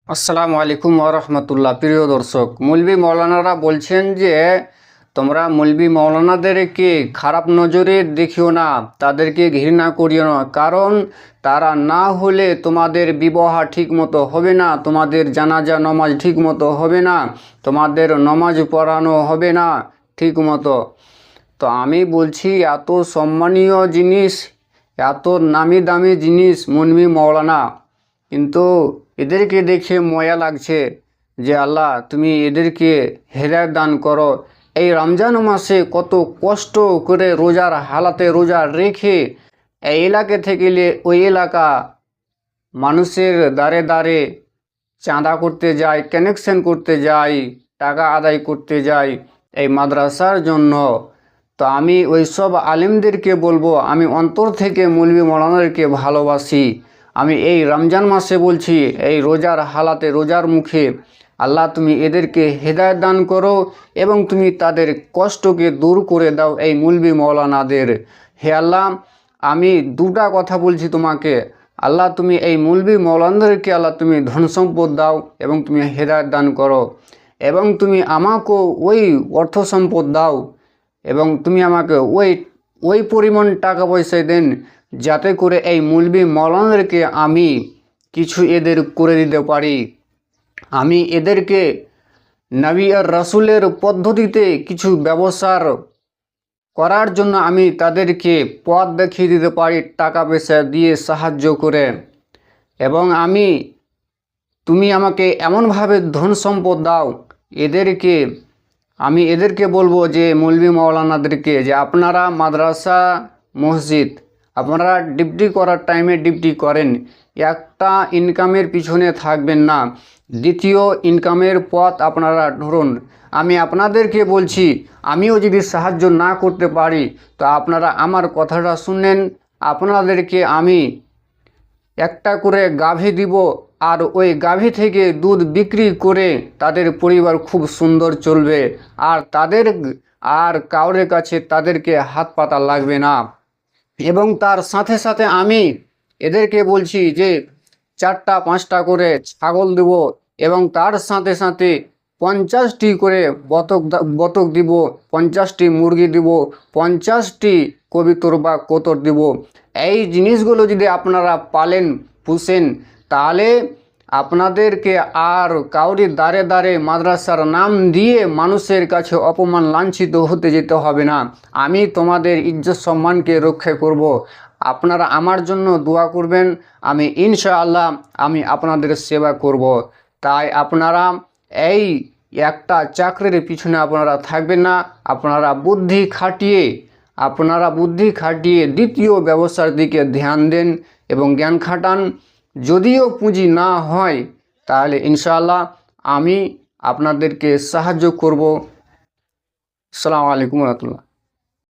আসসালামু আলাইকুম ওয়া রাহমাতুল্লাহ। প্রিয় দর্শক, মৌলভী মৌলানারা বলছেন যে তোমরা মৌলভী মৌলানাদেরকে খারাপ নজরে দেখিও না, তাদেরকে ঘৃণা করিও না, কারণ তারা না হলে তোমাদের বিবাহ ঠিকমতো হবে না, তোমাদের জানাজা নামাজ ঠিকমতো হবে না, তোমাদের নামাজ পড়ানো হবে না ঠিকমতো। তো আমি বলছি, এত সম্মানীয় জিনিস, এত নামি দামি জিনিস মৌলভী মৌলানা, কিন্তু এদেরকে দেখে ময়া লাগছে যে আল্লাহ তুমি এদেরকে হেদায়েত দান করো। এই রমজান মাসে কত কষ্ট করে রোজার হালাতে রোজা রেখে এই এলাকা থেকে ওই এলাকা মানুষের দ্বারে দ্বারে চাঁদা করতে যায়, কানেকশন করতে যায়, টাকা আদায় করতে যায় এই মাদ্রাসার জন্য। তো আমি ওই সব আলেমদেরকে বলবো, আমি অন্তর থেকে মৌলভী মৌলানাদেরকে ভালোবাসি। আমি এই রমজান মাসে বলছি, এই রোজার হালাতে রোজার মুখে আল্লাহ তুমি এদেরকে হেদায়েত দান করো এবং তুমি তাদের কষ্টকে দূর করে দাও এই মৌলভী মৌলানাদের। হে আল্লাহ, আমি দুটা কথা বলছি তোমাকে, আল্লাহ তুমি এই মৌলভী মৌলানাদেরকে আল্লাহ তুমি ধন সম্পদ দাও এবং তুমি হেদায়েত দান করো, এবং তুমি আমাকেও ওই অর্থ সম্পদ দাও এবং তুমি আমাকে ওই পরিমাণ টাকা পয়সা দেন যাতে করে এই মৌলভী মৌলানাদেরকে আমি কিছু এদের করে দিতে পারি। আমি এদেরকে নবী আর রাসূলের পদ্ধতিতে কিছু ব্যবসার করার জন্য আমি তাদেরকে পথ দেখিয়ে দিতে পারি টাকা পয়সা দিয়ে সাহায্য করে। এবং তুমি আমাকে এমনভাবে ধন সম্পদ দাও, আমি এদেরকে বলবো যে মৌলভী মৌলানাদেরকে যে আপনারা মাদ্রাসা মসজিদ আপনারা ডিউটি করার টাইমে ডিউটি করেন, একটা ইনকামের পিছনে থাকবেন না, দ্বিতীয় ইনকামের পথ আপনারা ধরুন। আমি আপনাদেরকে বলছি, আমিও যদি সাহায্য না করতে পারি তো আপনারা আমার কথাটা শুনেন, আপনাদেরকে আমি একটা করে গাভী দিব, আর ওই গাভী থেকে দুধ বিক্রি করে তাদের পরিবার খুব সুন্দর চলবে, আর কাউরের কাছে তাদেরকে হাত পাতা লাগবে না। এবং তার সাথে সাথে আমি এদেরকে বলছি যে 4টা 5টা করে ছাগল দেব এবং তার সাথে সাথে 50টি করে বতক দিব, 50টি মুরগি দিব, 50টি কবিতর বা কোতর দিব। এই জিনিসগুলো যদি আপনারা পালেন পুষেন, তাহলে আপনাদেরকে আর কাউরি দ্বারে দ্বারে মাদ্রাসার নাম দিয়ে মানুষের কাছে অপমান লাঞ্ছিত হতে যেতে হবে না। আমি তোমাদের ইজ্জত সম্মানকে রক্ষা করব। আপনারা আমার জন্য দোয়া করবেন, আমি ইনশাআল্লাহ আমি আপনাদের সেবা করব। তাই আপনারা এই একটা চাকরির পিছনে আপনারা থাকবেন না, আপনারা বুদ্ধি খাটিয়ে দ্বিতীয় ব্যবসার দিকে ধ্যান দেন এবং জ্ঞান খাটান। যদিও পুঁজি না হয় তাহলে ইনশাআল্লাহ আমি আপনাদেরকে সাহায্য করব। আসসালামু আলাইকুম ওয়া রাহমাতুল্লাহ।